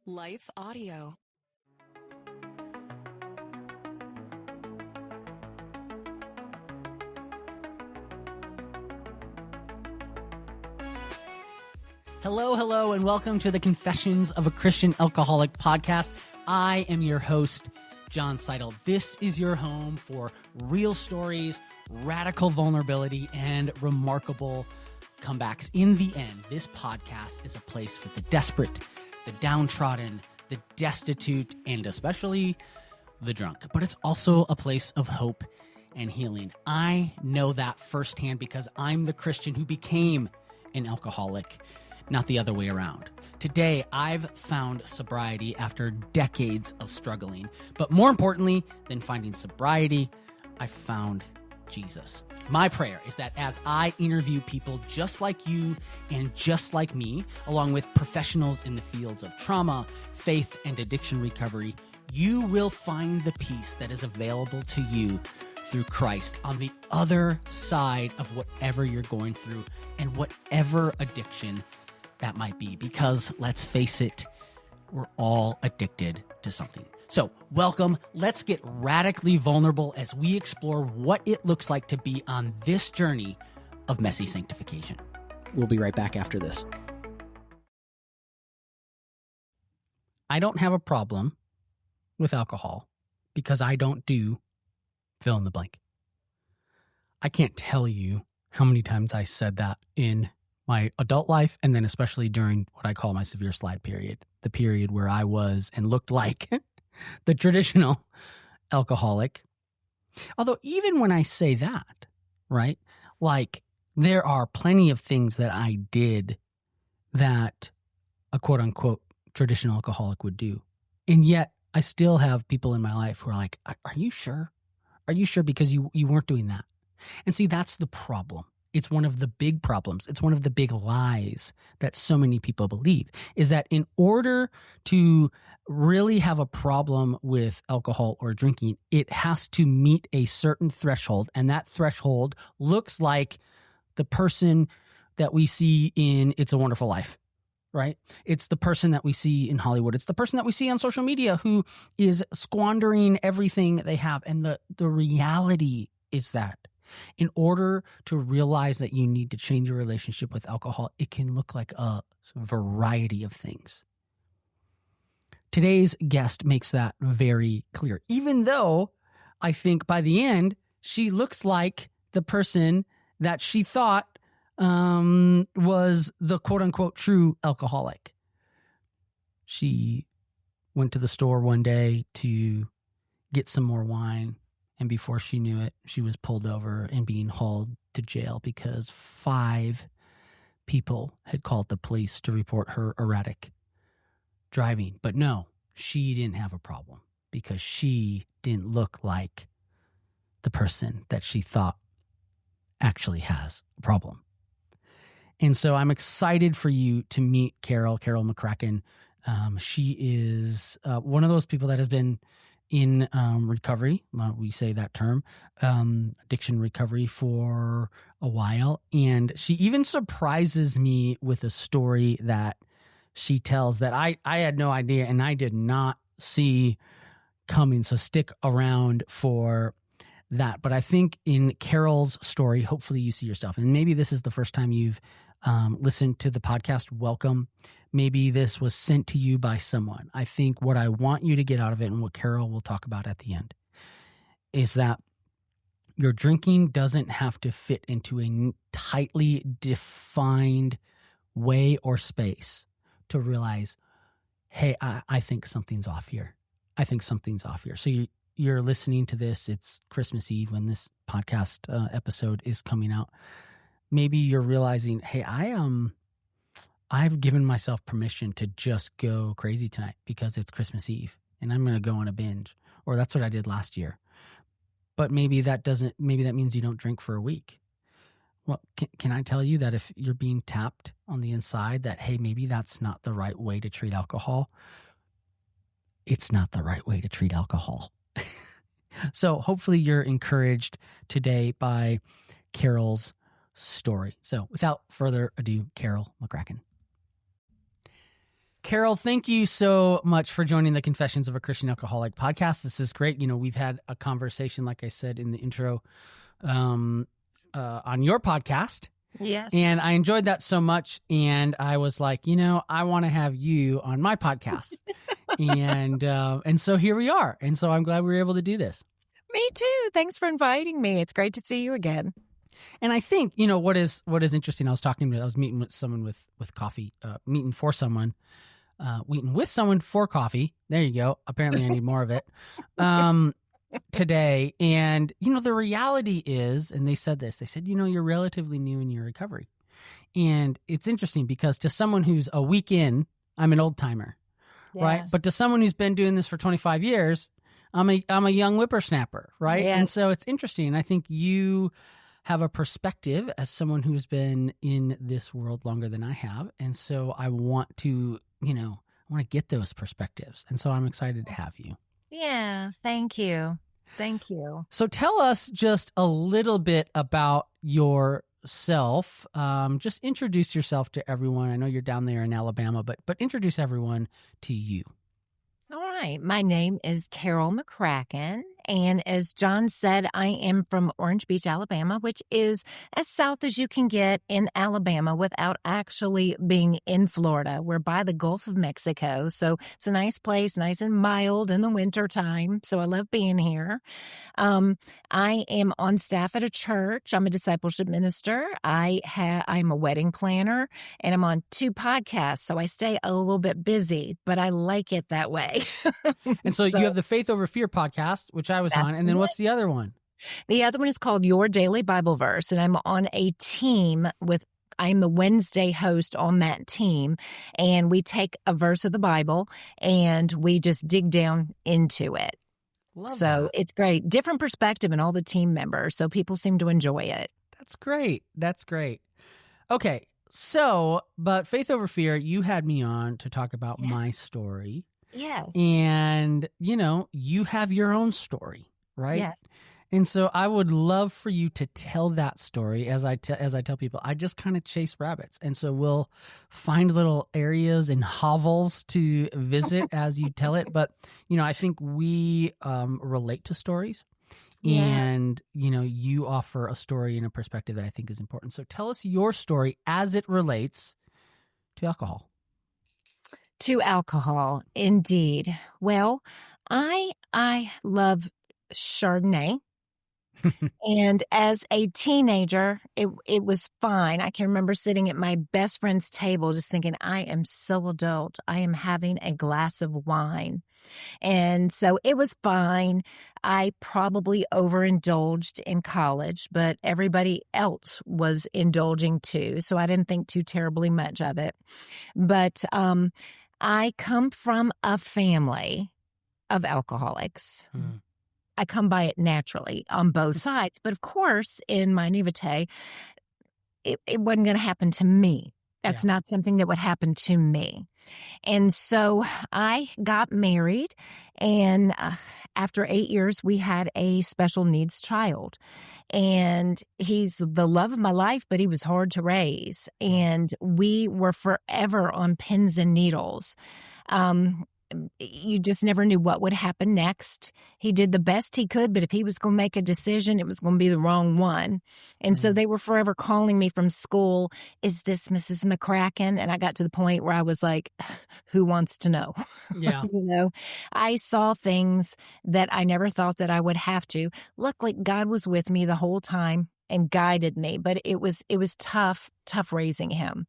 Life Audio. Hello, and welcome to the Confessions of a Christian Alcoholic podcast. I am your host, John Seidel. This is your home for real stories, radical vulnerability, and remarkable comebacks. In the end, this podcast is a place for the desperate, the downtrodden, the destitute, and especially the drunk. But it's also a place of hope and healing. I know that firsthand because I'm the Christian who became an alcoholic, not the other way around. Today, I've found sobriety after decades of struggling. But more importantly than finding sobriety, I found Jesus. My prayer is that as I interview people just like you and just like me, along with professionals in the fields of trauma, faith, and addiction recovery, you will find the peace that is available to you through Christ on the other side of whatever you're going through and whatever addiction that might be. Because let's face it, we're all addicted to something. So welcome. Let's get radically vulnerable as we explore what it looks like to be on this journey of messy sanctification. We'll be right back after this. I don't have a problem with alcohol because I don't do fill in the blank. I can't tell you how many times I said that in my adult life, and then especially during what I call my severe slide period, the period where I was and looked like the traditional alcoholic. Although even when I say that, right, like there are plenty of things that I did that a quote unquote traditional alcoholic would do. And yet I still have people in my life who are like, are you sure? Are you sure? Because you weren't doing that. And see, that's the problem. It's one of the big problems. It's one of the big lies that so many people believe, is that in order to really have a problem with alcohol or drinking, it has to meet a certain threshold. And that threshold looks like the person that we see in It's a Wonderful Life, right? It's the person that we see in Hollywood. It's the person that we see on social media who is squandering everything they have. And the reality is that in order to realize that you need to change your relationship with alcohol, it can look like a variety of things. Today's guest makes that very clear, even though I think by the end, she looks like the person that she thought was the quote-unquote true alcoholic. She went to the store one day to get some more wine, and before she knew it, she was pulled over and being hauled to jail because 5 people had called the police to report her erratic driving. But no, she didn't have a problem because she didn't look like the person that she thought actually has a problem. And so I'm excited for you to meet Carol McCracken. She is one of those people that has been in recovery, we say that term, addiction recovery for a while. And she even surprises me with a story that she tells that I had no idea and I did not see coming. So stick around for that. But I think in Carol's story, hopefully you see yourself. And maybe this is the first time you've listened to the podcast. Welcome. Maybe this was sent to you by someone. I think what I want you to get out of it, and what Carol will talk about at the end, is that your drinking doesn't have to fit into a tightly defined way or space to realize, hey, I think something's off here. I think something's off here. So you're listening to this. It's Christmas Eve when this podcast episode is coming out. Maybe you're realizing, hey, I've given myself permission to just go crazy tonight because it's Christmas Eve and I'm going to go on a binge, or that's what I did last year. But maybe that means you don't drink for a week. Well, can I tell you that if you're being tapped on the inside that, hey, maybe that's not the right way to treat alcohol, it's not the right way to treat alcohol. So hopefully you're encouraged today by Carol's story. So without further ado, Carol McCracken. Carol, thank you so much for joining the Confessions of a Christian Alcoholic podcast. This is great. We've had a conversation, like I said in the intro, on your podcast. Yes. And I enjoyed that so much. And I was like, I want to have you on my podcast. and so here we are. And so I'm glad we were able to do this. Me too. Thanks for inviting me. It's great to see you again. And I think, what is interesting, I was meeting with someone with coffee, meeting with someone for coffee. There you go. Apparently I need more of it today. And, the reality is, and they said, you're relatively new in your recovery. And it's interesting because to someone who's a week in, I'm an old timer, right? But to someone who's been doing this for 25 years, I'm a young whippersnapper, right? Yes. And so it's interesting. I think you have a perspective as someone who's been in this world longer than I have. And so I want to, get those perspectives. And so I'm excited to have you. Yeah. Thank you. Thank you. So tell us just a little bit about yourself. Just introduce yourself to everyone. I know you're down there in Alabama, but introduce everyone to you. All right. My name is Carol McCracken. And as John said, I am from Orange Beach, Alabama, which is as south as you can get in Alabama without actually being in Florida. We're by the Gulf of Mexico. So it's a nice place, nice and mild in the wintertime. So I love being here. I am on staff at a church. I'm a discipleship minister. I'm a wedding planner, and I'm on 2 podcasts. So I stay a little bit busy, but I like it that way. And so you have the Faith Over Fear podcast, which I was on. And then what's the other one? The other one is called Your Daily Bible Verse. And I'm on a team I'm the Wednesday host on that team. And we take a verse of the Bible and we just dig down into it. Love so that. It's great. Different perspective in all the team members. So people seem to enjoy it. That's great. That's great. Okay. So, but Faith Over Fear, you had me on to talk about my story. Yes. And, you have your own story, right? Yes. And so I would love for you to tell that story. As I tell people, I just kind of chase rabbits. And so we'll find little areas and hovels to visit as you tell it. But, I think we relate to stories. Yeah. And, you offer a story and a perspective that I think is important. So tell us your story as it relates to alcohol. To alcohol, indeed. Well, I love Chardonnay. And as a teenager, it was fine. I can remember sitting at my best friend's table just thinking, I am so adult. I am having a glass of wine. And so it was fine. I probably overindulged in college, but everybody else was indulging too. So I didn't think too terribly much of it. But I come from a family of alcoholics. I come by it naturally on both sides. But of course, in my naivete, it wasn't going to happen to me. That's not something that would happen to me. And so I got married, and after 8 years, we had a special needs child. And he's the love of my life, but he was hard to raise. And we were forever on pins and needles. You just never knew what would happen next. He did the best he could, but if he was going to make a decision, it was going to be the wrong one. And so they were forever calling me from school, is this Mrs. McCracken? And I got to the point where I was like, who wants to know? Yeah. I saw things that I never thought that I would have to. Luckily, God was with me the whole time and guided me, but it was tough raising him.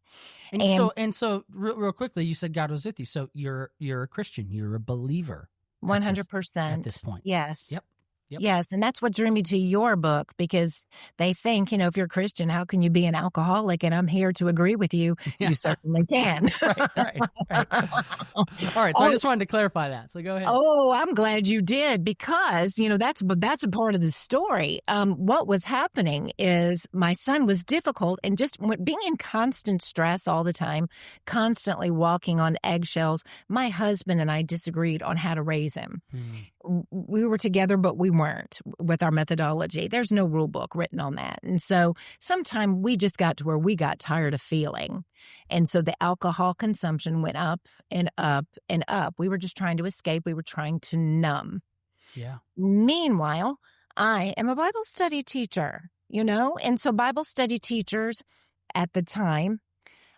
And so real quickly, you said God was with you. So you're a Christian, you're a believer. 100% at this point. Yes. Yep. Yes. And that's what drew me to your book, because they think, if you're a Christian, how can you be an alcoholic? And I'm here to agree with you. Yeah. You certainly can. Right. All right. So I just wanted to clarify that. So go ahead. Oh, I'm glad you did, because, that's a part of the story. What was happening is my son was difficult and just being in constant stress all the time, constantly walking on eggshells. My husband and I disagreed on how to raise him. we were together, but we weren't with our methodology. There's no rule book written on that. And so sometime we just got to where we got tired of feeling. And so the alcohol consumption went up and up and up. We were just trying to escape. We were trying to numb. Yeah. Meanwhile, I am a Bible study teacher, and so Bible study teachers at the time,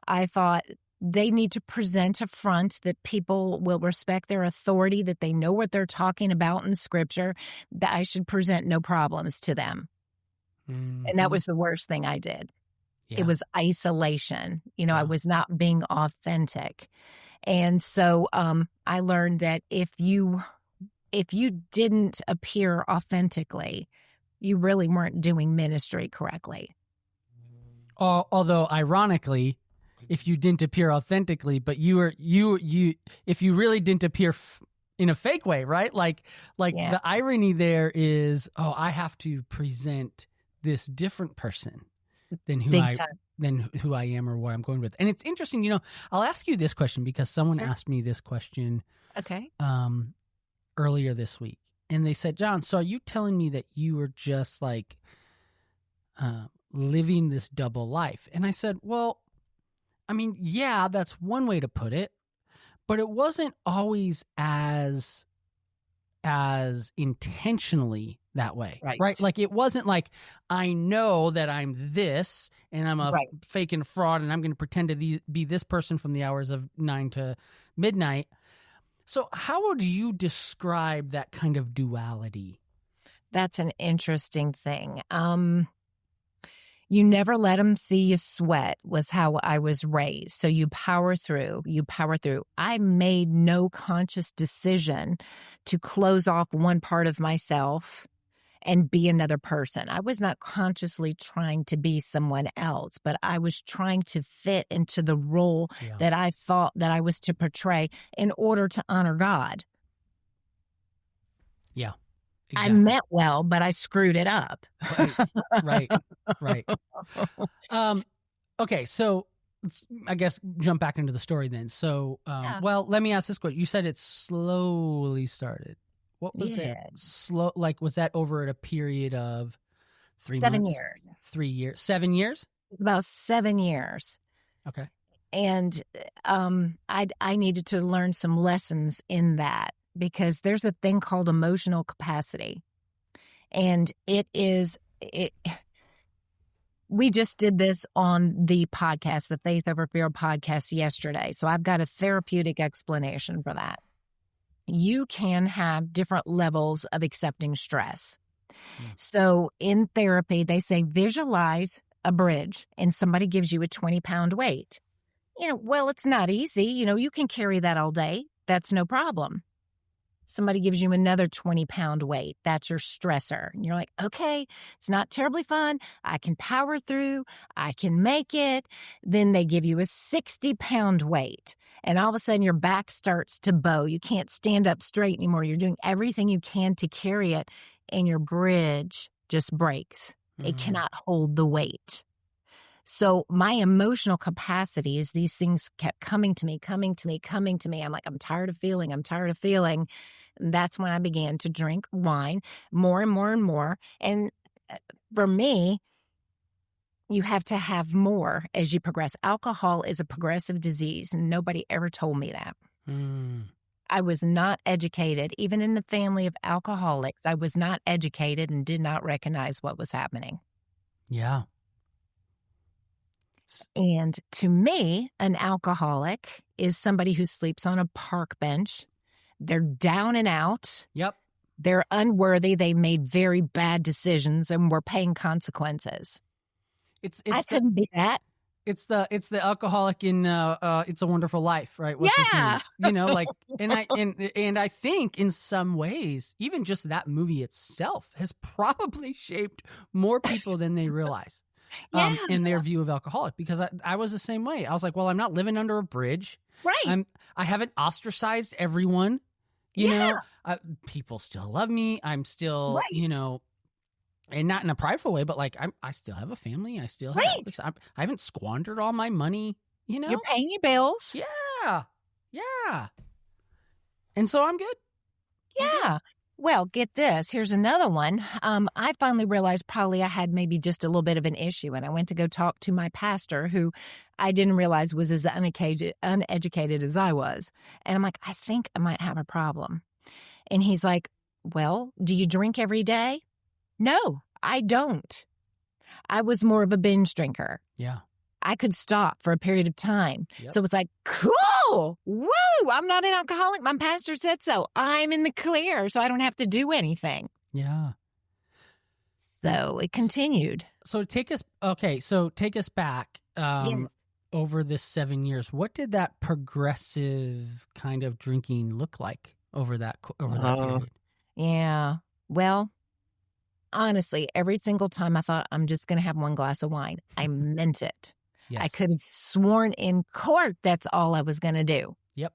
I thought they need to present a front that people will respect their authority, that they know what they're talking about in Scripture, that I should present no problems to them. Mm-hmm. And that was the worst thing I did. Yeah. It was isolation. I was not being authentic. And so I learned that if you didn't appear authentically, you really weren't doing ministry correctly. Although ironically, if you didn't appear authentically, but if you really didn't appear in a fake way, right? Like the irony there is, I have to present this different person than who I am or what I'm going with. And it's interesting, I'll ask you this question because someone asked me this question. Okay. Earlier this week, and they said, John, so are you telling me that you were just like living this double life? And I said, well, I mean, yeah, that's one way to put it, but it wasn't always as intentionally that way, right? Like it wasn't like, I know that I'm this and I'm a fake and fraud and I'm going to pretend to be this person from the hours of 9 to midnight. So how would you describe that kind of duality? That's an interesting thing. You never let them see you sweat was how I was raised. So you power through. I made no conscious decision to close off one part of myself and be another person. I was not consciously trying to be someone else, but I was trying to fit into the role that I thought that I was to portray in order to honor God. Yeah. Exactly. I meant well, but I screwed it up. Right. Okay, so let's, I guess, jump back into the story then. So, well, let me ask this question. You said it slowly started. What was it? Slow? Like, was that over at a period of 3 months? 7 years. 3 years. 7 years? About 7 years. Okay. And I needed to learn some lessons in that, because there's a thing called emotional capacity. And we just did this on the podcast, the Faith Over Fear podcast yesterday. So I've got a therapeutic explanation for that. You can have different levels of accepting stress. So in therapy, they say visualize a bridge and somebody gives you a 20-pound weight. Well, it's not easy. You can carry that all day. That's no problem. Somebody gives you another 20-pound weight. That's your stressor. And you're like, okay, it's not terribly fun. I can power through. I can make it. Then they give you a 60-pound weight. And all of a sudden your back starts to bow. You can't stand up straight anymore. You're doing everything you can to carry it. And your bridge just breaks. Mm-hmm. It cannot hold the weight. So my emotional capacity is these things kept coming to me. I'm like, I'm tired of feeling. And that's when I began to drink wine more and more and more. And for me, you have to have more as you progress. Alcohol is a progressive disease, and nobody ever told me that. I was not educated. Even in the family of alcoholics, I was not educated and did not recognize what was happening. Yeah. And to me, an alcoholic is somebody who sleeps on a park bench. They're down and out. Yep. They're unworthy. They made very bad decisions and were paying consequences. I couldn't be that. It's the alcoholic in It's a Wonderful Life, right? What's his name? And I think in some ways, even just that movie itself has probably shaped more people than they realize. In their view of alcoholic, because I was the same way. I was like, well, I'm not living under a bridge. Right. I haven't ostracized everyone. You know, people still love me. I'm still, and not in a prideful way, but like I still have a family. I still have this. I haven't squandered all my money. You're paying your bills. Yeah. And so I'm good. Yeah. Well, get this. Here's another one. I finally realized probably I had maybe just a little bit of an issue, and I went to go talk to my pastor, who I didn't realize was as uneducated as I was. And I'm like, I think I might have a problem. And he's like, well, do you drink every day? No, I don't. I was more of a binge drinker. Yeah. I could stop for a period of time. Yep. So it's like, cool. Woo. I'm not an alcoholic. My pastor said so. I'm in the clear, so I don't have to do anything. Yeah. So it continued. So take us back Yes. over this 7 years. What did that progressive kind of drinking look like over that period? Yeah. Well, honestly, every single time I thought I'm just going to have one glass of wine, I meant it. Yes. I could have sworn in court that's all I was going to do. Yep.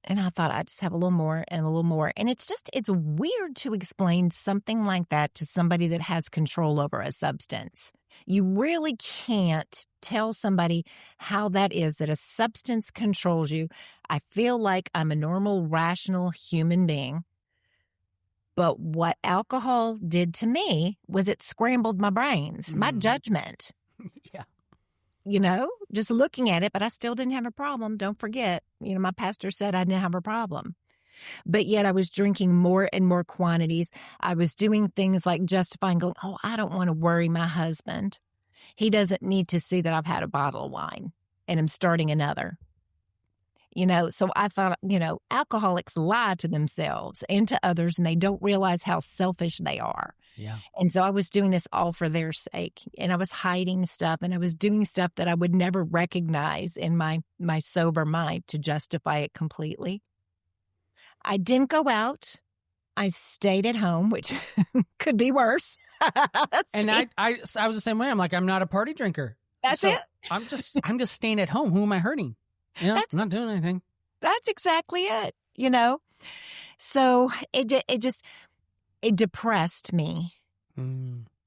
And I thought I'd just have a little more and a little more. And it's weird to explain something like that to somebody that has control over a substance. You really can't tell somebody how that is, that a substance controls you. I feel like I'm a normal, rational human being. But what alcohol did to me was it scrambled my brains, my judgment. Yeah. Just looking at it, but I still didn't have a problem. Don't forget, my pastor said I didn't have a problem. But yet I was drinking more and more quantities. I was doing things like justifying, going, oh, I don't want to worry my husband. He doesn't need to see that I've had a bottle of wine and I'm starting another. So I thought, alcoholics lie to themselves and to others, and they don't realize how selfish they are. Yeah. And so I was doing this all for their sake, and I was hiding stuff, and I was doing stuff that I would never recognize in my sober mind to justify it completely. I didn't go out. I stayed at home, which could be worse. And I was the same way. I'm like, I'm not a party drinker. That's it. I'm just staying at home. Who am I hurting? I'm not doing anything. That's exactly it. So it depressed me.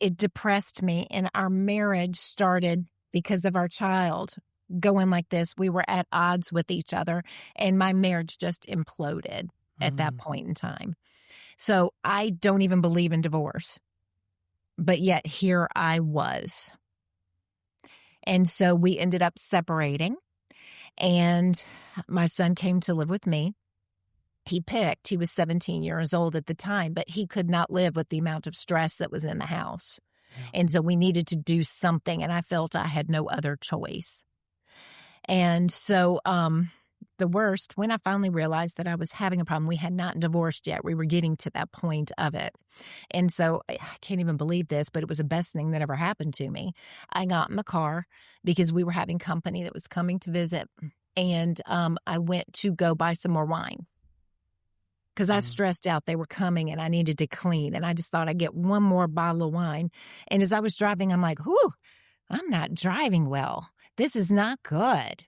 It depressed me, and our marriage started because of our child going like this. We were at odds with each other, and my marriage just imploded at that point in time. So I don't even believe in divorce, but yet here I was. And so we ended up separating, and my son came to live with me. He was 17 years old at the time, but he could not live with the amount of stress that was in the house. Yeah. And so we needed to do something, and I felt I had no other choice. And so the worst, when I finally realized that I was having a problem, we had not divorced yet. We were getting to that point of it. And so I can't even believe this, but it was the best thing that ever happened to me. I got in the car because we were having company that was coming to visit, and I went to go buy some more wine. Because I was stressed out. They were coming and I needed to clean. And I just thought I'd get one more bottle of wine. And as I was driving, I'm like, whew, I'm not driving well. This is not good.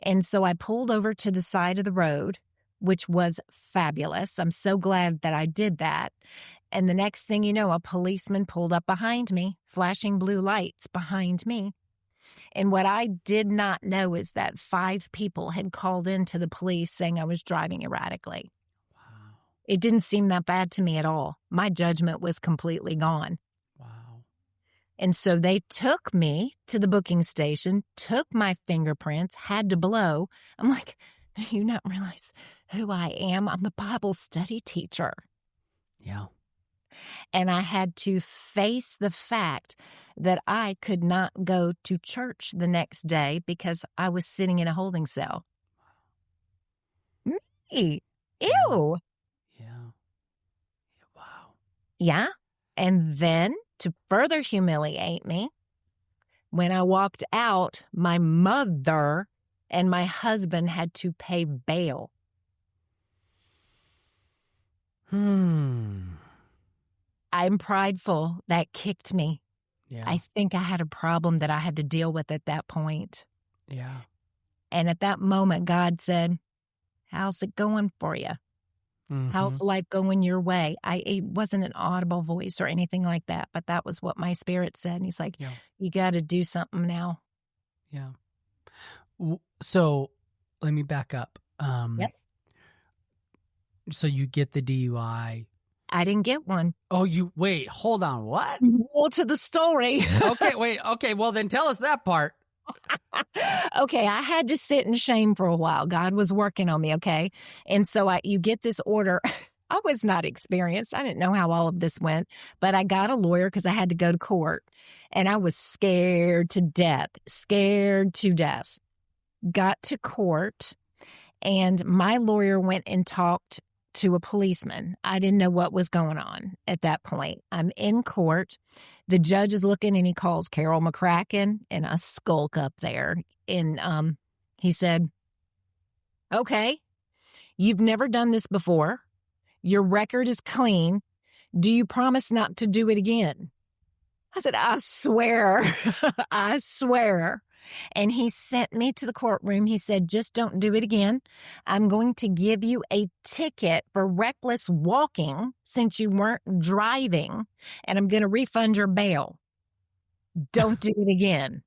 And so I pulled over to the side of the road, which was fabulous. I'm so glad that I did that. And the next thing you know, a policeman pulled up behind me, flashing blue lights behind me. And what I did not know is that 5 people had called in to the police saying I was driving erratically. It didn't seem that bad to me at all. My judgment was completely gone. Wow. And so they took me to the booking station, took my fingerprints, had to blow. I'm like, do you not realize who I am? I'm the Bible study teacher. Yeah. And I had to face the fact that I could not go to church the next day because I was sitting in a holding cell. Me? Ew. Yeah. And then to further humiliate me, when I walked out, my mother and my husband had to pay bail. I'm prideful. That kicked me. Yeah. I think I had a problem that I had to deal with at that point. Yeah. And at that moment, God said, how's it going for you? How's life going your way? It wasn't an audible voice or anything like that, but that was what my spirit said. And he's like, you got to do something now. Yeah. So let me back up. So you get the DUI. I didn't get one. Oh, wait, hold on. What? More to the story. Okay, wait. Okay, well then tell us that part. Okay, I had to sit in shame for a while. God was working on me, okay? And so you get this order. I was not experienced. I didn't know how all of this went, but I got a lawyer because I had to go to court. And I was scared to death. Got to court, and my lawyer went and talked to a policeman. I didn't know what was going on at that point. I'm in court. The judge is looking, and he calls Carol McCracken, and I skulk up there. And he said, okay, you've never done this before. Your record is clean. Do you promise not to do it again? I said, I swear. I swear. And he sent me to the courtroom. He said, just don't do it again. I'm going to give you a ticket for reckless walking since you weren't driving, and I'm going to refund your bail. Don't do it again.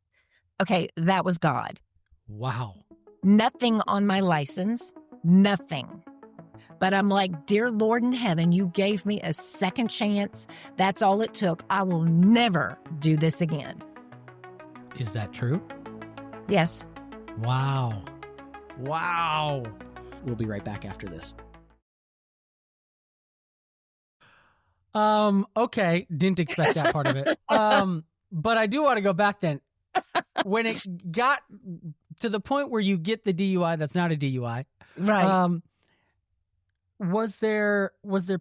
Okay, that was God. Wow. Nothing on my license, nothing. But I'm like, dear Lord in heaven, you gave me a second chance. That's all it took. I will never do this again. Is that true? Yes. Wow. We'll be right back after this. Okay. Didn't expect that part of it. But I do want to go back then. When it got to the point where you get the DUI, that's not a DUI. Right. Was there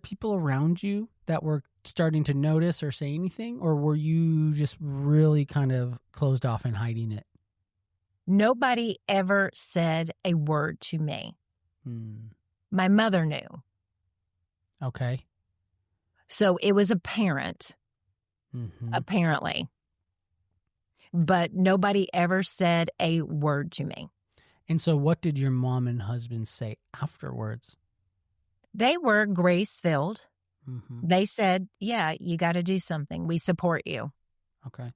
people around you that were starting to notice or say anything, or were you just really kind of closed off and hiding it? Nobody ever said a word to me. My mother knew. Okay. So it was apparent, apparently. But nobody ever said a word to me. And so what did your mom and husband say afterwards? They were grace-filled. Mm-hmm. They said, yeah, you got to do something. We support you. Okay.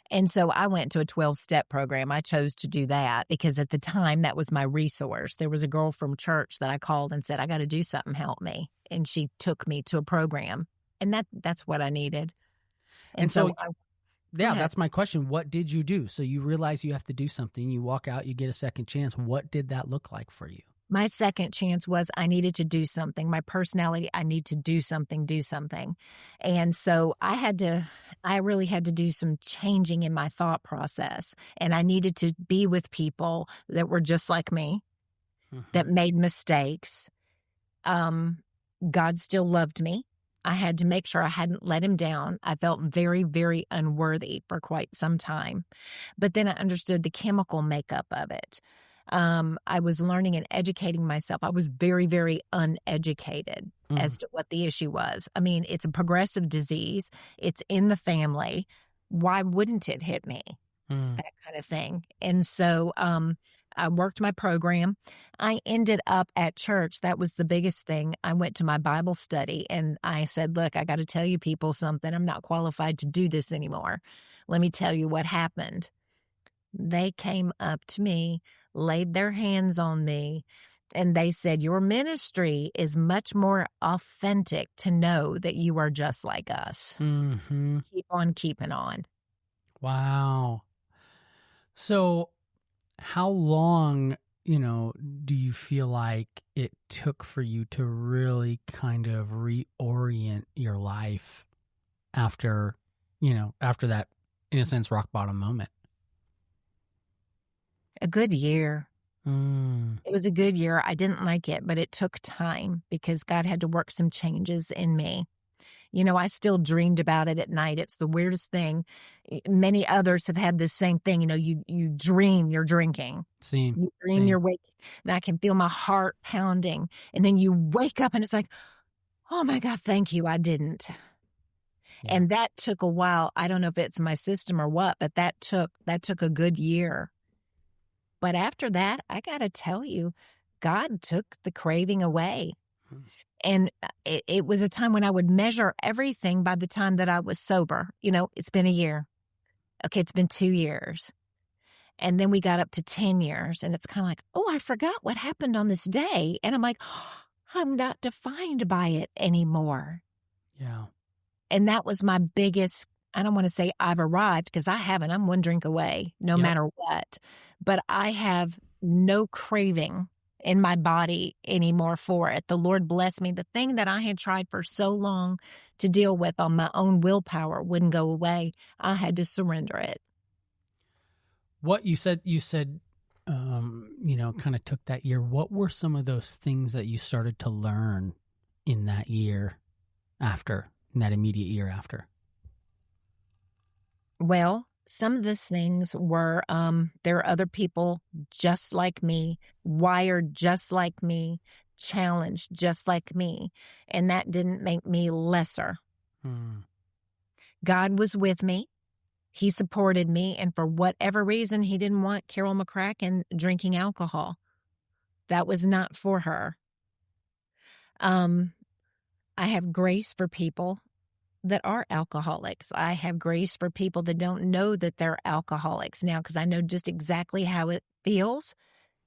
And so I went to a 12-step program. I chose to do that because at the time, that was my resource. There was a girl from church that I called and said, I got to do something, help me. And she took me to a program. And that's what I needed. And so that's my question. What did you do? So you realize you have to do something. You walk out, you get a second chance. What did that look like for you? My second chance was I needed to do something. My personality, I need to do something. And so I really had to do some changing in my thought process. And I needed to be with people that were just like me, that made mistakes. God still loved me. I had to make sure I hadn't let him down. I felt very, very unworthy for quite some time. But then I understood the chemical makeup of it. I was learning and educating myself. I was very, very uneducated as to what the issue was. I mean, it's a progressive disease. It's in the family. Why wouldn't it hit me? That kind of thing. And so I worked my program. I ended up at church. That was the biggest thing. I went to my Bible study and I said, look, I got to tell you people something. I'm not qualified to do this anymore. Let me tell you what happened. They came up to me, laid their hands on me, and they said, your ministry is much more authentic to know that you are just like us. Keep on keeping on. Wow. So how long, do you feel like it took for you to really kind of reorient your life after that, in a sense, rock bottom moment? A good year. It was a good year. I didn't like it, but it took time because God had to work some changes in me. I still dreamed about it at night. It's the weirdest thing. Many others have had this same thing. You dream you're drinking. You dream you're waking. And I can feel my heart pounding. And then you wake up and it's like, oh my God, thank you. I didn't. Yeah. And that took a while. I don't know if it's my system or what, but that took a good year. But after that, I got to tell you, God took the craving away. And it was a time when I would measure everything by the time that I was sober. It's been a year. Okay, it's been 2 years. And then we got up to 10 years. And it's kind of like, oh, I forgot what happened on this day. And I'm like, oh, I'm not defined by it anymore. Yeah. And that was my biggest, I don't want to say I've arrived because I haven't. I'm one drink away, no Yep. matter what. But I have no craving in my body anymore for it. The Lord bless me. The thing that I had tried for so long to deal with on my own willpower wouldn't go away. I had to surrender it. What you said, kind of took that year. What were some of those things that you started to learn in that year after, in that immediate year after? Well, some of those things were, there are other people just like me, wired just like me, challenged just like me. And that didn't make me lesser. God was with me. He supported me. And for whatever reason, he didn't want Carol McCracken drinking alcohol. That was not for her. I have grace for people that are alcoholics. I have grace for people that don't know that they're alcoholics now because I know just exactly how it feels.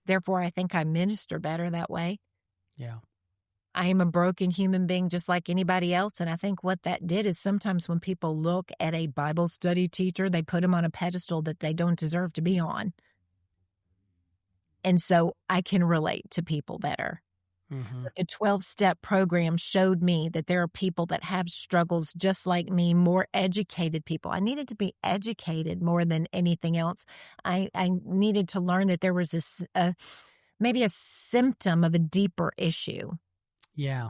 Therefore, I think I minister better that way. Yeah. I am a broken human being just like anybody else. And I think what that did is sometimes when people look at a Bible study teacher, they put them on a pedestal that they don't deserve to be on. And so I can relate to people better. Mm-hmm. But the 12-step program showed me that there are people that have struggles just like me, more educated people. I needed to be educated more than anything else. I needed to learn that there was maybe a symptom of a deeper issue. Yeah.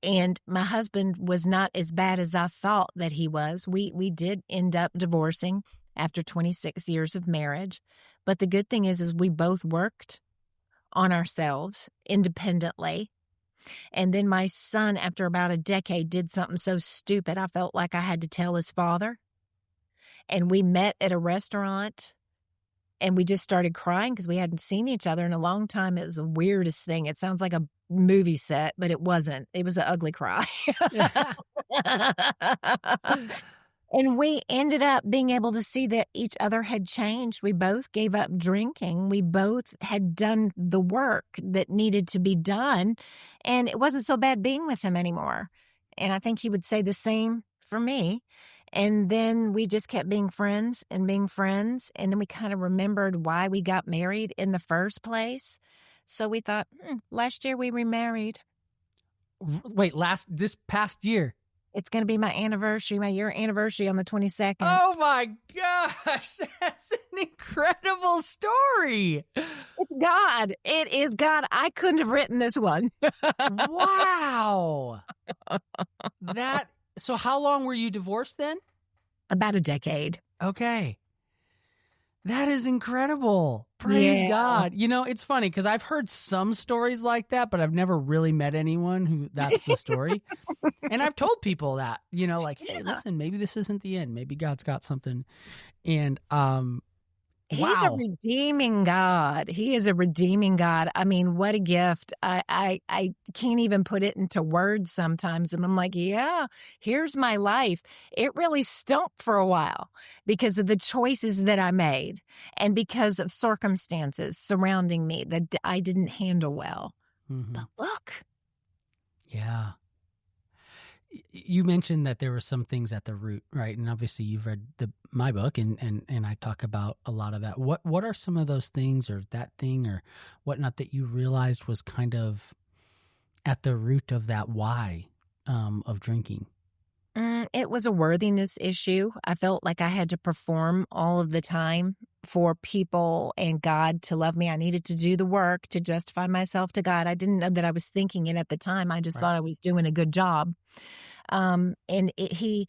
And my husband was not as bad as I thought that he was. We did end up divorcing after 26 years of marriage. But the good thing is we both worked on ourselves independently. And then my son, after about a decade, did something so stupid, I felt like I had to tell his father. And we met at a restaurant and we just started crying because we hadn't seen each other in a long time. It was the weirdest thing. It sounds like a movie set, but it wasn't. It was an ugly cry. And we ended up being able to see that each other had changed. We both gave up drinking. We both had done the work that needed to be done. And it wasn't so bad being with him anymore. And I think he would say the same for me. And then we just kept being friends and being friends. And then we kind of remembered why we got married in the first place. So we thought, last year we remarried. Wait, this past year? It's going to be my anniversary, my year anniversary on the 22nd. Oh my gosh, that's an incredible story. It's God. It is God. I couldn't have written this one. Wow. So how long were you divorced then? About a decade. Okay. That is incredible. Praise God. You know, it's funny because I've heard some stories like that, but I've never really met anyone who that's the story. And I've told people that, like, hey, listen, maybe this isn't the end. Maybe God's got something. And He's a redeeming God. He is a redeeming God. I mean, what a gift. I can't even put it into words sometimes. And I'm like, yeah, here's my life. It really stunk for a while because of the choices that I made and because of circumstances surrounding me that I didn't handle well. Mm-hmm. But look. Yeah. You mentioned that there were some things at the root, right? And obviously you've read my book and I talk about a lot of that. What are some of those things or that thing or whatnot that you realized was kind of at the root of that why of drinking? It was a worthiness issue. I felt like I had to perform all of the time for people and God to love me. I needed to do the work to justify myself to God. I didn't know that I was thinking it at the time. I just thought I was doing a good job. It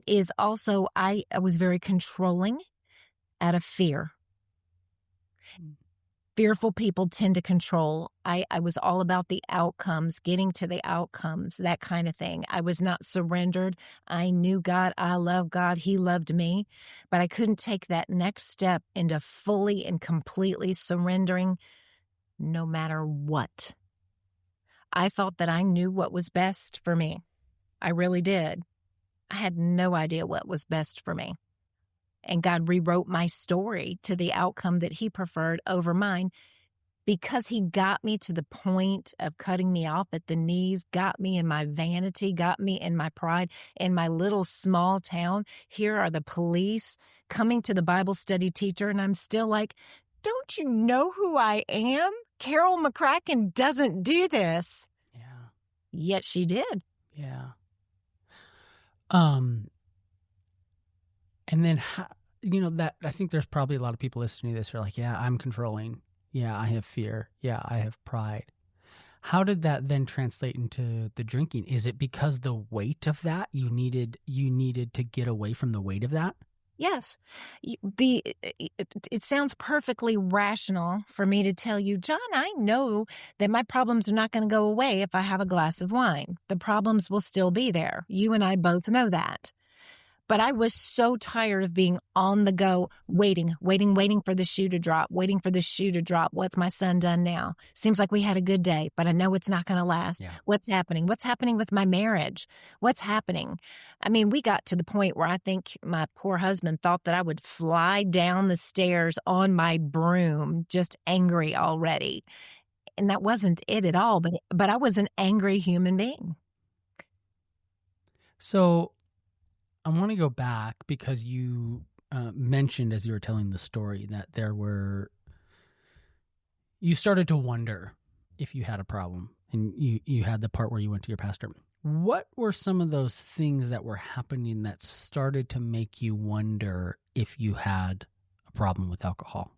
is also, I was very controlling out of fear. Fearful people tend to control. I was all about the outcomes, getting to the outcomes, that kind of thing. I was not surrendered. I knew God. I loved God. He loved me. But I couldn't take that next step into fully and completely surrendering no matter what. I thought that I knew what was best for me. I really did. I had no idea what was best for me. And God rewrote my story to the outcome that He preferred over mine because he got me to the point of cutting me off at the knees, got me in my vanity, got me in my pride, in my little small town. Here are the police coming to the Bible study teacher, and I'm still like, don't you know who I am? Carol McCracken doesn't do this. Yeah. Yet she did. Yeah. And then, that I think there's probably a lot of people listening to this who are like, yeah, I'm controlling. Yeah, I have fear. Yeah, I have pride. How did that then translate into the drinking? Is it because the weight of that you needed to get away from the weight of that? Yes. It sounds perfectly rational for me to tell you, John, I know that my problems are not going to go away if I have a glass of wine. The problems will still be there. You and I both know that. But I was so tired of being on the go, waiting for the shoe to drop, What's my son done now? Seems like we had a good day, but I know it's not going to last. Yeah. What's happening? What's happening with my marriage? What's happening? I mean, we got to the point where I think my poor husband thought that I would fly down the stairs on my broom, just angry already. And that wasn't it at all, but I was an angry human being. So I want to go back because you mentioned as you were telling the story that you started to wonder if you had a problem, and you had the part where you went to your pastor. What were some of those things that were happening that started to make you wonder if you had a problem with alcohol?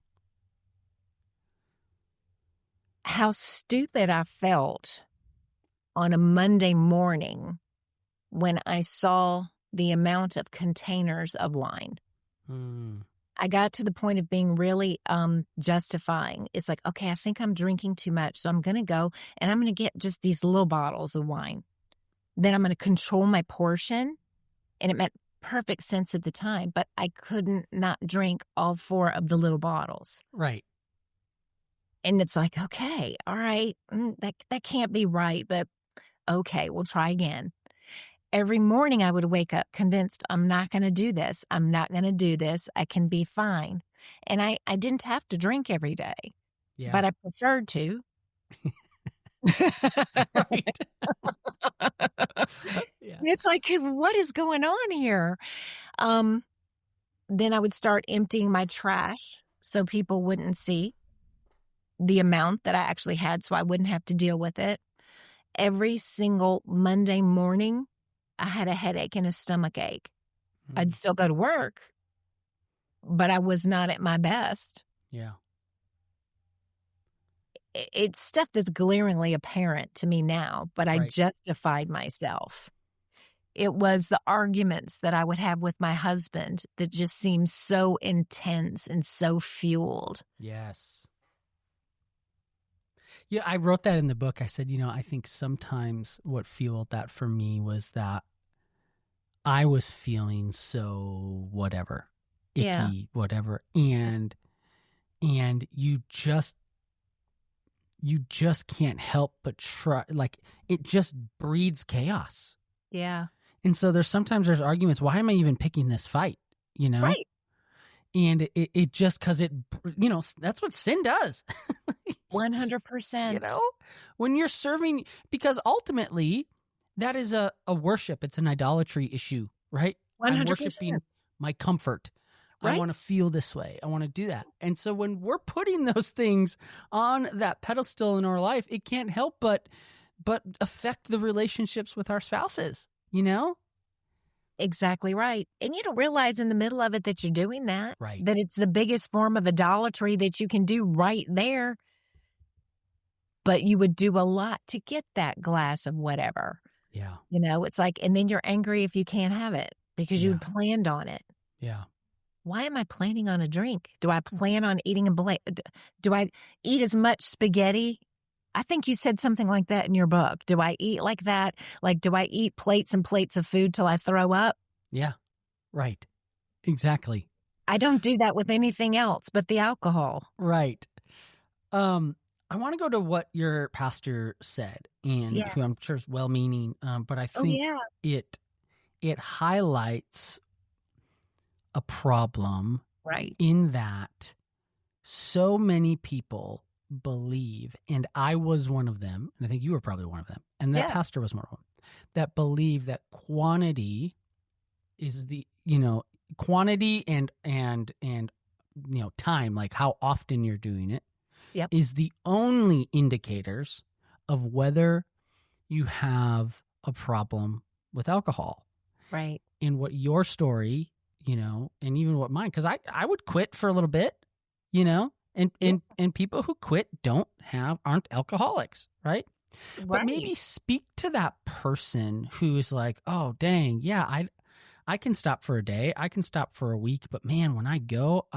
How stupid I felt on a Monday morning when I saw the amount of containers of wine. I got to the point of being really justifying. It's like, okay, I think I'm drinking too much, so I'm going to go and I'm going to get just these little bottles of wine. Then I'm going to control my portion. And it made perfect sense at the time, but I couldn't not drink all 4 of the little bottles. Right. And it's like, okay, all right, that can't be right, but okay, we'll try again. Every morning I would wake up convinced I'm not going to do this. I can be fine. And I didn't have to drink every day, but I preferred to. Right. Yeah. It's like, what is going on here? Then I would start emptying my trash so people wouldn't see the amount that I actually had, so I wouldn't have to deal with it. Every single Monday morning, I had a headache and a stomach ache. I'd still go to work, but I was not at my best. Yeah. It's stuff that's glaringly apparent to me now, but I Right. justified myself. It was the arguments that I would have with my husband that just seemed so intense and so fueled. Yes. Yeah, I wrote that in the book. I said, I think sometimes what fueled that for me was that I was feeling so whatever, icky, whatever, and you just can't help but try. Like, it just breeds chaos. Yeah. And so there's arguments. Why am I even picking this fight? Right. And it just because that's what sin does. 100%. When you're serving, because ultimately that is a worship. It's an idolatry issue, right? 100%. I'm worshiping my comfort. Right. I want to feel this way. I want to do that. And so when we're putting those things on that pedestal in our life, it can't help but affect the relationships with our spouses, Exactly right. And you don't realize in the middle of it that you're doing that. Right. That it's the biggest form of idolatry that you can do right there. But you would do a lot to get that glass of whatever. Yeah. It's like, and then you're angry if you can't have it because you planned on it. Yeah. Why am I planning on a drink? Do I plan on eating do I eat as much spaghetti? I think you said something like that in your book. Do I eat like that? Like, do I eat plates and plates of food till I throw up? Yeah. Right. Exactly. I don't do that with anything else but the alcohol. Right. I want to go to what your pastor said, and who I'm sure is well-meaning, but I think it highlights a problem, right, in that so many people believe, and I was one of them, and I think you were probably one of them, and that Yeah. pastor was one of them, that believe that quantity is the, quantity and time, like how often you're doing it, Yep. is the only indicators of whether you have a problem with alcohol. Right. And what your story, and even what mine, because I would quit for a little bit, and people who quit aren't alcoholics, right? But maybe speak to that person who is like, oh, dang, yeah, I can stop for a day, I can stop for a week, but man, when I go.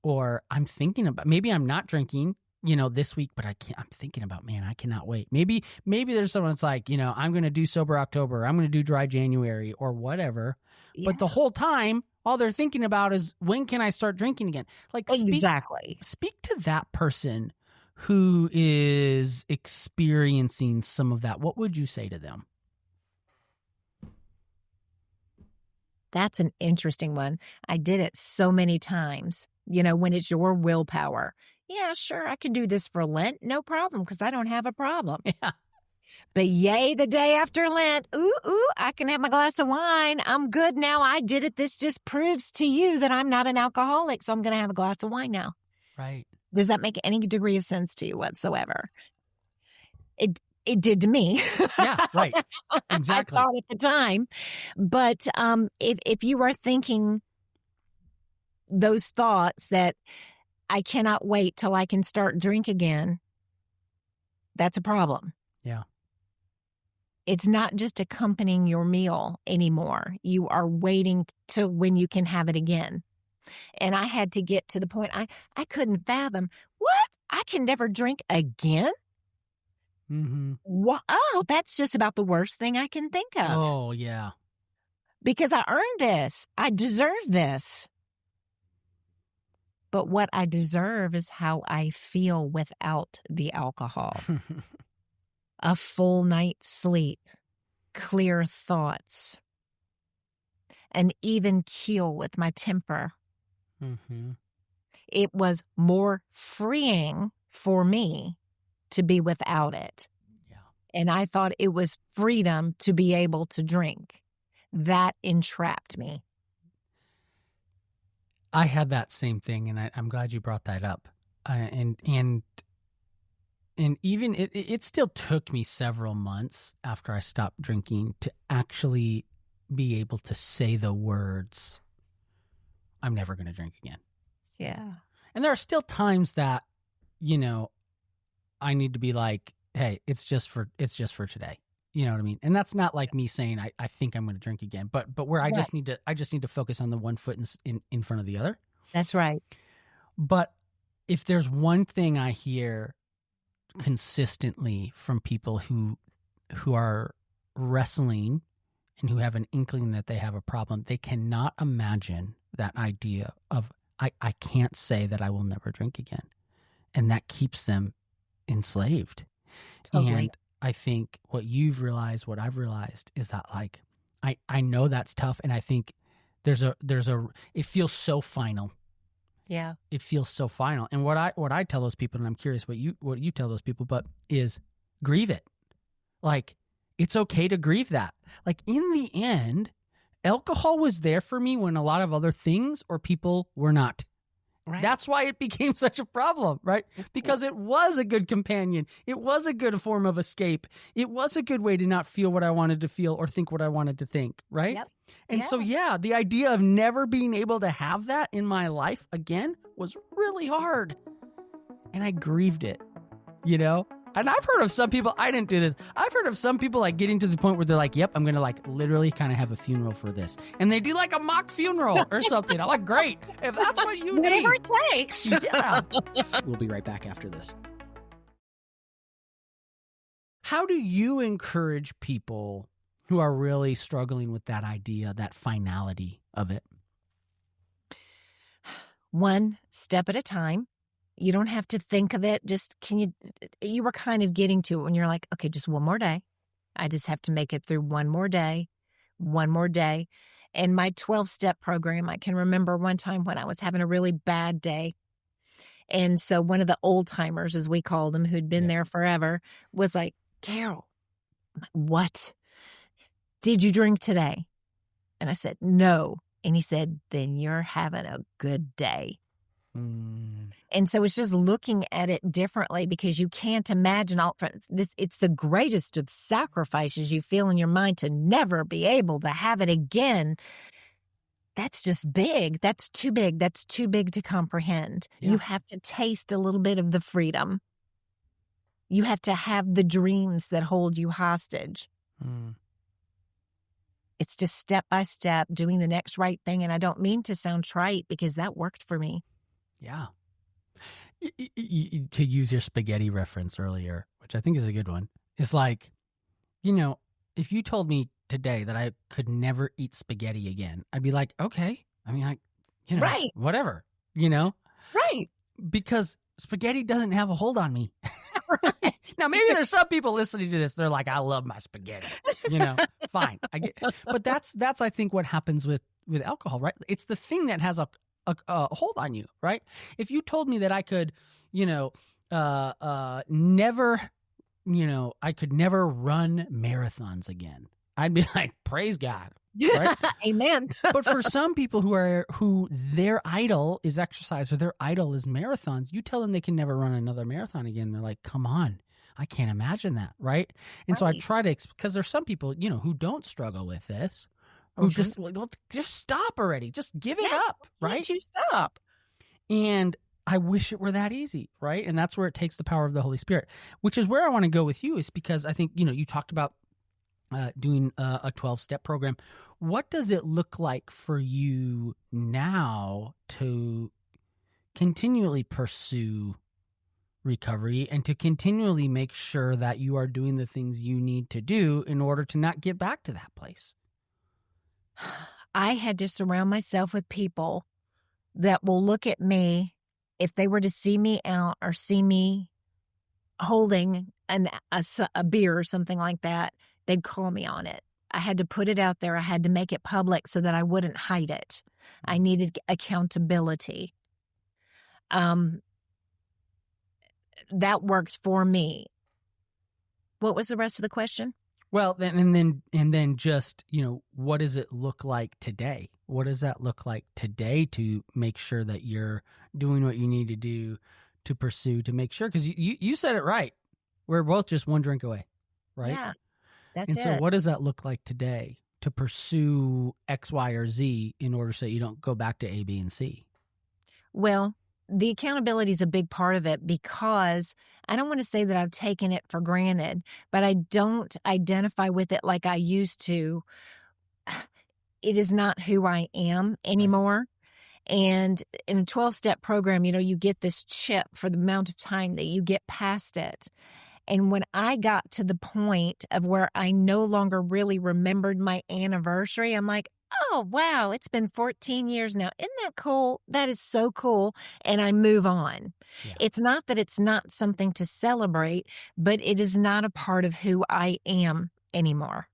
Or I'm thinking about, maybe I'm not drinking, this week, but I'm thinking about, man, I cannot wait. Maybe there's someone that's like, I'm going to do sober October, I'm going to do dry January or whatever. Yeah. But the whole time, all they're thinking about is, when can I start drinking again? Like, exactly. Speak to that person who is experiencing some of that. What would you say to them? That's an interesting one. I did it so many times. When it's your willpower. Yeah, sure, I can do this for Lent. No problem, because I don't have a problem. Yeah. But yay, the day after Lent, I can have my glass of wine. I'm good now. I did it. This just proves to you that I'm not an alcoholic, so I'm going to have a glass of wine now. Right. Does that make any degree of sense to you whatsoever? It did to me. Yeah, right. Exactly. I thought at the time. But if you are thinking those thoughts that I cannot wait till I can start drink again, that's a problem. Yeah. It's not just accompanying your meal anymore. You are waiting till when you can have it again. And I had to get to the point I couldn't fathom, what? I can never drink again? Mm-hmm. What? Oh, that's just about the worst thing I can think of. Oh, yeah. Because I earned this. I deserve this. But what I deserve is how I feel without the alcohol. A full night's sleep, clear thoughts, an even keel with my temper. Mm-hmm. It was more freeing for me to be without it. Yeah. And I thought it was freedom to be able to drink. That entrapped me. I had that same thing, and I'm glad you brought that up. And even it still took me several months after I stopped drinking to actually be able to say the words, I'm never going to drink again. Yeah. And there are still times that, I need to be like, hey, it's just for today. You know what I mean? And that's not like me saying I think I'm going to drink again, but where I just need to focus on the one foot in front of the other. That's right. But if there's one thing I hear consistently from people who are wrestling and who have an inkling that they have a problem, they cannot imagine that idea of I can't say that I will never drink again. And that keeps them enslaved. Totally. And I think what you've realized, what I've realized is that like, I know that's tough. And I think it feels so final. Yeah. It feels so final. And what I tell those people, and I'm curious what you tell those people, but is grieve it. Like, it's okay to grieve that. Like, in the end, alcohol was there for me when a lot of other things or people were not. Right. That's why it became such a problem, right? Because it was a good companion. It was a good form of escape. It was a good way to not feel what I wanted to feel or think what I wanted to think, right? Yep. And so, the idea of never being able to have that in my life again was really hard. And I grieved it, And I've heard of some people, I didn't do this. I've heard of some people like getting to the point where they're like, yep, I'm going to like literally kind of have a funeral for this. And they do like a mock funeral or something. I'm like, great. If that's what you need. Whatever it takes. Yeah. We'll be right back after this. How do you encourage people who are really struggling with that idea, that finality of it? One step at a time. You don't have to think of it. Just you were kind of getting to it when you're like, okay, just one more day. I just have to make it through one more day. In my 12-step program, I can remember one time when I was having a really bad day And so one of the old timers, as we called them, who'd been there forever, was like, Carol, I'm like, what? Did you drink today? And I said, no. And he said, then you're having a good day. And so it's just looking at it differently, because you can't imagine it's the greatest of sacrifices you feel in your mind to never be able to have it again. That's just big. That's too big. That's too big to comprehend. Yeah. You have to taste a little bit of the freedom. You have to have the dreams that hold you hostage. It's just step by step doing the next right thing. And I don't mean to sound trite, because that worked for me. Yeah. To use your spaghetti reference earlier, which I think is a good one, it's like, if you told me today that I could never eat spaghetti again, I'd be like, okay. I mean, right. Whatever, Right. Because spaghetti doesn't have a hold on me. Right. Now, maybe there's some people listening to this, they're like, I love my spaghetti, fine. I get it. But that's, I think, what happens with alcohol, right? It's the thing that has a hold on you, right? If you told me that I could, never, I could never run marathons again, I'd be like, praise God. Right? Amen. But for some people who their idol is exercise or their idol is marathons, you tell them they can never run another marathon again. They're like, come on, I can't imagine that. Right. And so I try to, because there's some people, who don't struggle with this, who just stop already. Just give it up. Right. You stop. And I wish it were that easy. Right. And that's where it takes the power of the Holy Spirit, which is where I want to go with you, is because I think, you talked about doing a 12-step program. What does it look like for you now to continually pursue recovery and to continually make sure that you are doing the things you need to do in order to not get back to that place? I had to surround myself with people that will look at me, if they were to see me out or see me holding a beer or something like that, they'd call me on it. I had to put it out there. I had to make it public so that I wouldn't hide it. I needed accountability. That worked for me. What was the rest of the question? Well, and then just, what does it look like today? What does that look like today to make sure that you're doing what you need to do to pursue, to make sure? Because you said it right. We're both just one drink away, right? Yeah. That's it. So what does that look like today to pursue X, Y, or Z in order so you don't go back to A, B, and C? Well, the accountability is a big part of it, because I don't want to say that I've taken it for granted, but I don't identify with it like I used to. It is not who I am anymore. Right. And in a 12-step program, you get this chip for the amount of time that you get past it. And when I got to the point of where I no longer really remembered my anniversary, I'm like, oh, wow, it's been 14 years now. Isn't that cool? That is so cool. And I move on. Yeah. It's not that it's not something to celebrate, but it is not a part of who I am anymore.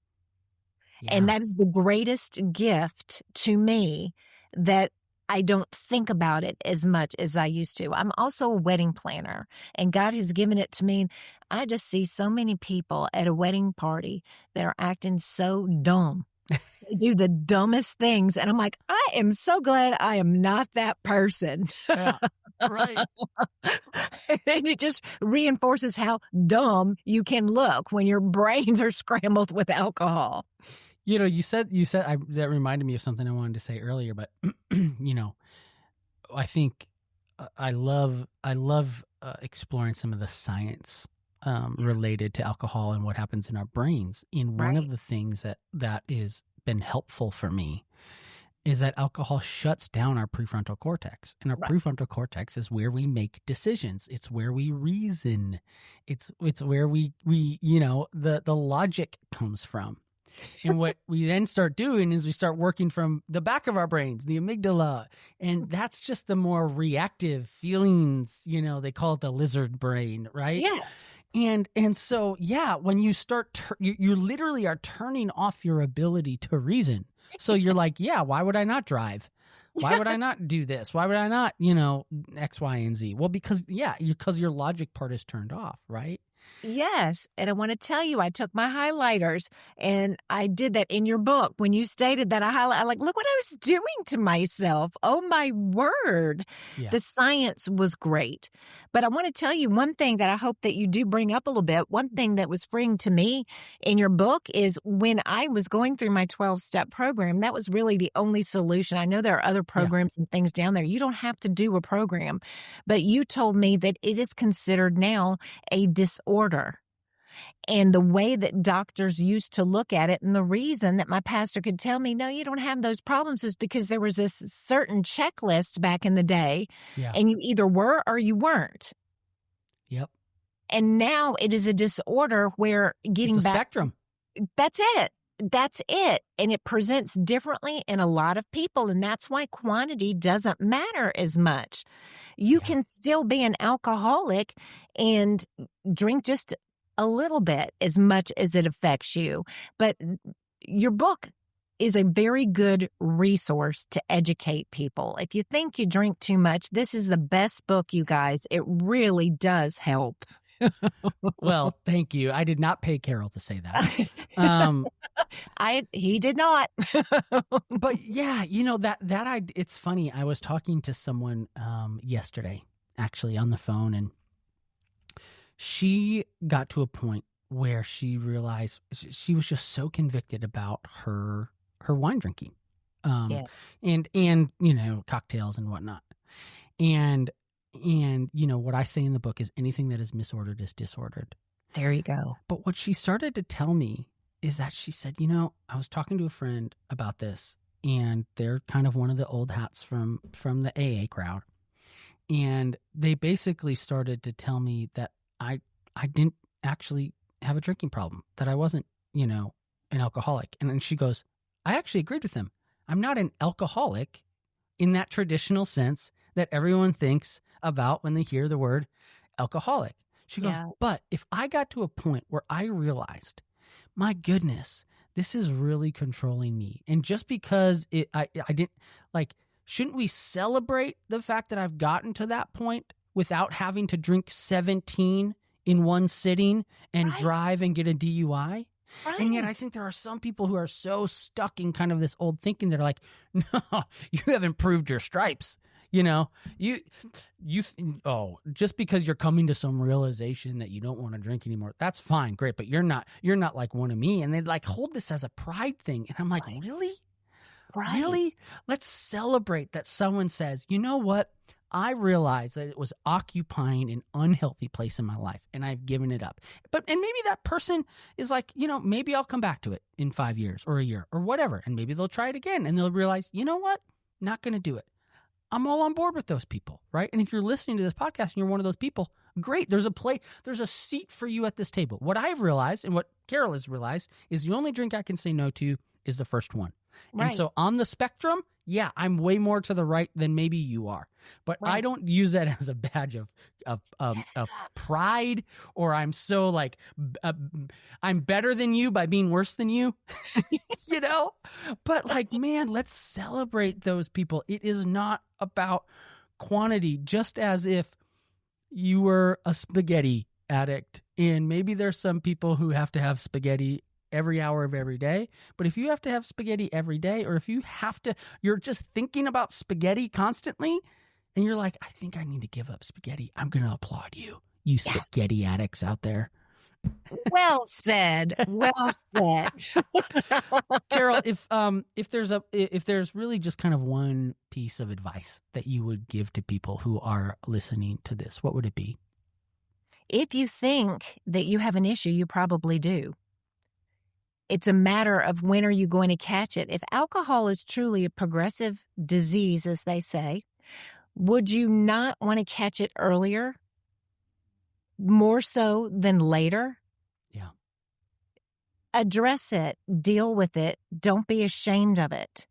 Yeah. And that is the greatest gift to me, that I don't think about it as much as I used to. I'm also a wedding planner, and God has given it to me. I just see so many people at a wedding party that are acting so dumb. They do the dumbest things, and I'm like, I am so glad I am not that person. Yeah, right. And it just reinforces how dumb you can look when your brains are scrambled with alcohol. You said that reminded me of something I wanted to say earlier, but I think I love exploring some of the science related to alcohol and what happens in our brains. And one of the things that is been helpful for me is that alcohol shuts down our prefrontal cortex, and our prefrontal cortex is where we make decisions. It's where we reason. It's where we the logic comes from. And what we then start doing is we start working from the back of our brains, the amygdala. And that's just the more reactive feelings, they call it the lizard brain, right? Yes. And so, when you start, you literally are turning off your ability to reason. So you're like, why would I not drive? Why would I not do this? Why would I not, X, Y, and Z? Well, because your logic part is turned off, right? Yes. And I want to tell you, I took my highlighters and I did that in your book. When you stated that, I like, look what I was doing to myself. Oh, my word. Yeah. The science was great. But I want to tell you one thing that I hope that you do bring up a little bit. One thing that was freeing to me in your book is when I was going through my 12-step program, that was really the only solution. I know there are other programs and things down there. You don't have to do a program. But you told me that it is considered now a disorder. And the way that doctors used to look at it, and the reason that my pastor could tell me, no, you don't have those problems, is because there was this certain checklist back in the day, and you either were or you weren't. Yep. And now it is a disorder where getting it's a back. Spectrum. That's it. That's it. And it presents differently in a lot of people. And that's why quantity doesn't matter as much. You can still be an alcoholic and drink just a little bit as much as it affects you. But your book is a very good resource to educate people. If you think you drink too much, this is the best book, you guys. It really does help. Well, thank you. I did not pay Carol to say that. He did not. But yeah, it's funny. I was talking to someone yesterday, actually on the phone, and she got to a point where she realized she was just so convicted about her wine drinking, and cocktails and whatnot, and what I say in the book is anything that is misordered is disordered. There you go. But what she started to tell me is that she said, I was talking to a friend about this, and they're kind of one of the old hats from the AA crowd. And they basically started to tell me that I didn't actually have a drinking problem, that I wasn't, an alcoholic. And then she goes, I actually agreed with them. I'm not an alcoholic in that traditional sense that everyone thinks about when they hear the word alcoholic. She goes, but if I got to a point where I realized, my goodness, this is really controlling me. And just because I didn't shouldn't we celebrate the fact that I've gotten to that point without having to drink 17 in one sitting and drive and get a DUI? Right. And yet I think there are some people who are so stuck in kind of this old thinking that are like, no, you haven't proved your stripes. Just because you're coming to some realization that you don't want to drink anymore, that's fine, great, but you're not like one of me. And they hold this as a pride thing. And I'm like, really? Right. Really? Let's celebrate that someone says, you know what? I realized that it was occupying an unhealthy place in my life and I've given it up. And maybe that person is like, maybe I'll come back to it in 5 years or a year or whatever. And maybe they'll try it again and they'll realize, you know what? Not going to do it. I'm all on board with those people, right? And if you're listening to this podcast and you're one of those people, great. There's a seat for you at this table. What I've realized and what Carol has realized is the only drink I can say no to is the first one. Right. And so on the spectrum, I'm way more to the right than maybe you are. But I don't use that as a badge of pride, or I'm so like, I'm better than you by being worse than you, But like, man, let's celebrate those people. It is not about quantity, just as if you were a spaghetti addict. And maybe there's some people who have to have spaghetti every hour of every day. But if you have to have spaghetti every day, or if you're just thinking about spaghetti constantly, and you're like, I think I need to give up spaghetti, I'm going to applaud you, spaghetti addicts out there. Well said. Well said. Carol, if there's really just kind of one piece of advice that you would give to people who are listening to this, what would it be? If you think that you have an issue, you probably do. It's a matter of when are you going to catch it. If alcohol is truly a progressive disease, as they say, would you not want to catch it earlier? More so than later? Yeah. Address it. Deal with it. Don't be ashamed of it.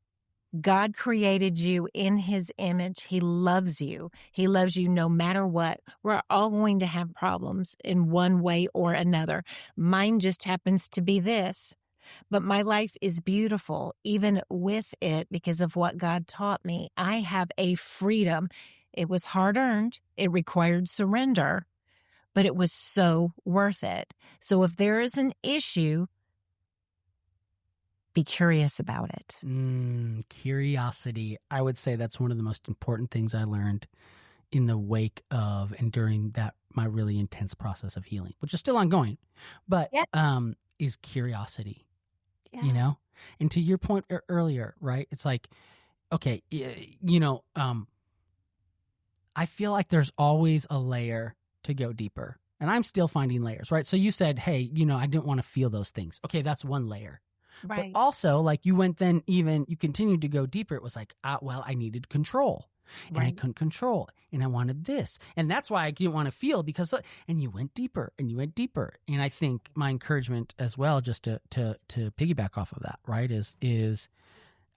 God created you in His image. He loves you. He loves you no matter what. We're all going to have problems in one way or another. Mine just happens to be this. but my life is beautiful even with it because of what God taught me. I have a freedom. It was hard earned. It required surrender, but it was so worth it. So if there is an issue, be curious about it. Curiosity. I would say that's one of the most important things I learned in the wake of and during my really intense process of healing, which is still ongoing, but is curiosity, you know? And to your point earlier, right? It's like, okay, I feel like there's always a layer to go deeper, and I'm still finding layers, right? So you said, hey, I didn't want to feel those things. Okay, that's one layer. Right. But also, like, you continued to go deeper. It was like, I needed control. And I couldn't control it. And I wanted this. And that's why I didn't want to feel and you went deeper and you went deeper. And I think my encouragement as well, just to piggyback off of that, right, is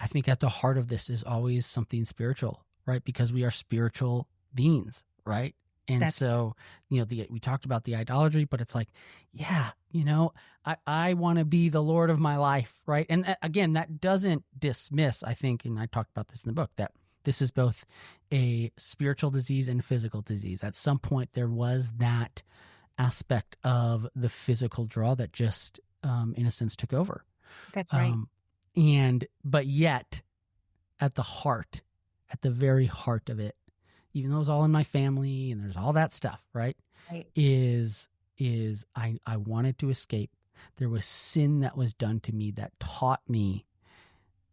I think at the heart of this is always something spiritual, right? Because we are spiritual beings, right? And so, we talked about the idolatry, but it's like, I want to be the Lord of my life, right? And again, that doesn't dismiss, I think, and I talked about this in the book, that this is both a spiritual disease and physical disease. At some point, there was that aspect of the physical draw that just, in a sense, took over. That's right. But yet, at the very heart of it, even though it was all in my family and there's all that stuff, right? Is I wanted to escape. There was sin that was done to me that taught me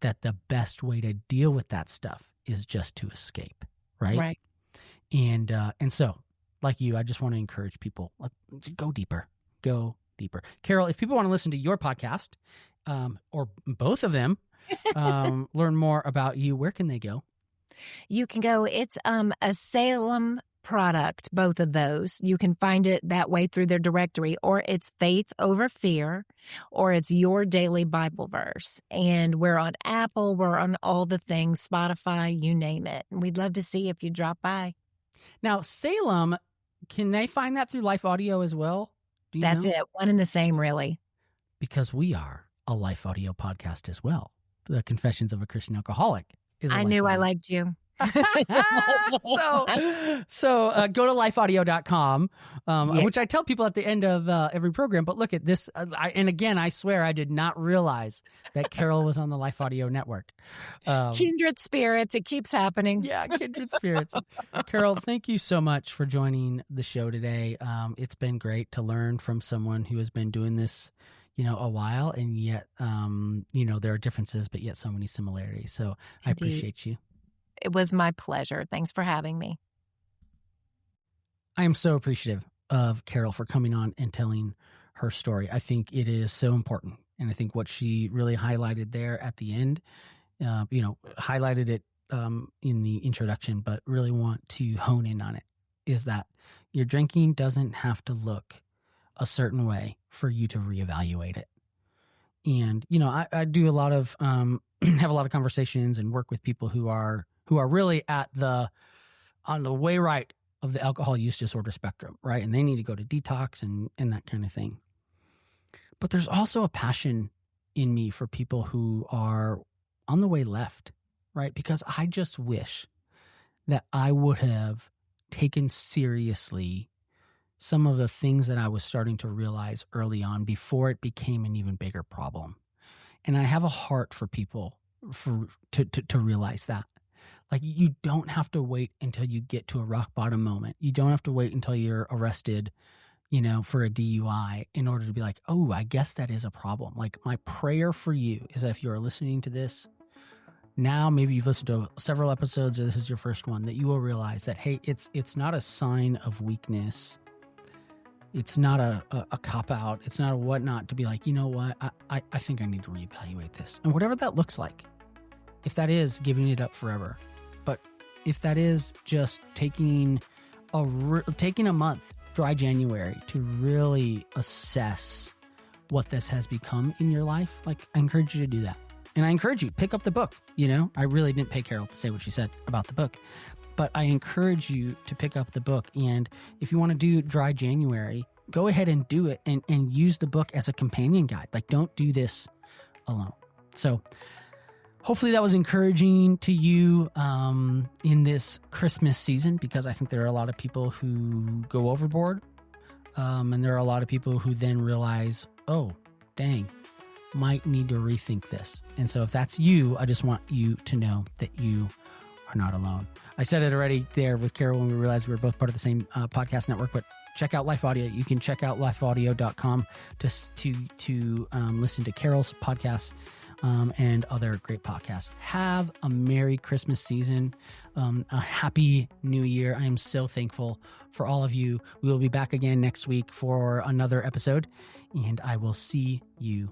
that the best way to deal with that stuff is just to escape, right? Right. And so, like you, I just want to encourage people, go deeper. Carol, if people want to listen to your podcast, or both of them, learn more about you, where can they go? You can go, it's a Salem product, both of those. You can find it that way through their directory, or it's Faith Over Fear, or it's Your Daily Bible Verse. And we're on Apple, we're on all the things, Spotify, you name it. And we'd love to see if you drop by. Now, Salem, can they find that through Life Audio as well? That's it. One and the same, really. Because we are a Life Audio podcast as well. The Confessions of a Christian Alcoholic. I knew I liked you. So go to lifeaudio.com, which I tell people at the end of every program. But look at this. And again, I swear I did not realize that Carol was on the Life Audio network. Kindred spirits. It keeps happening. Yeah, kindred spirits. Carol, thank you so much for joining the show today. It's been great to learn from someone who has been doing this a while, and yet, there are differences, but yet so many similarities. So Indeed. I appreciate you. It was my pleasure. Thanks for having me. I am so appreciative of Carol for coming on and telling her story. I think it is so important. And I think what she really highlighted there at the end, highlighted it in the introduction, but really want to hone in on it, is that your drinking doesn't have to look a certain way for you to reevaluate it. And, I do a lot of, have a lot of conversations and work with people who are really on the way right of the alcohol use disorder spectrum, right? And they need to go to detox and that kind of thing. But there's also a passion in me for people who are on the way left, right? Because I just wish that I would have taken seriously some of the things that I was starting to realize early on before it became an even bigger problem. And I have a heart for people to realize that. Like, you don't have to wait until you get to a rock bottom moment. You don't have to wait until you're arrested, for a DUI in order to be like, oh, I guess that is a problem. Like, my prayer for you is that if you are listening to this now, maybe you've listened to several episodes or this is your first one, that you will realize that, hey, it's not a sign of weakness. It's not a cop-out. It's not a whatnot to be like, you know what, I think I need to reevaluate this. And whatever that looks like, if that is giving it up forever, but if that is just taking a month, dry January, to really assess what this has become in your life, like, I encourage you to do that. And I encourage you, pick up the book. I really didn't pay Carol to say what she said about the book, but I encourage you to pick up the book. And if you want to do dry January, go ahead and do it and use the book as a companion guide. Like, don't do this alone. So hopefully that was encouraging to you in this Christmas season, because I think there are a lot of people who go overboard. And there are a lot of people who then realize, oh, dang, might need to rethink this. And so if that's you, I just want you to know that you are not alone. I said it already there with Carol when we realized we were both part of the same podcast network, but check out Life Audio. You can check out lifeaudio.com to listen to Carol's podcast and other great podcasts. Have a Merry Christmas season, a Happy New Year. I am so thankful for all of you. We will be back again next week for another episode, and I will see you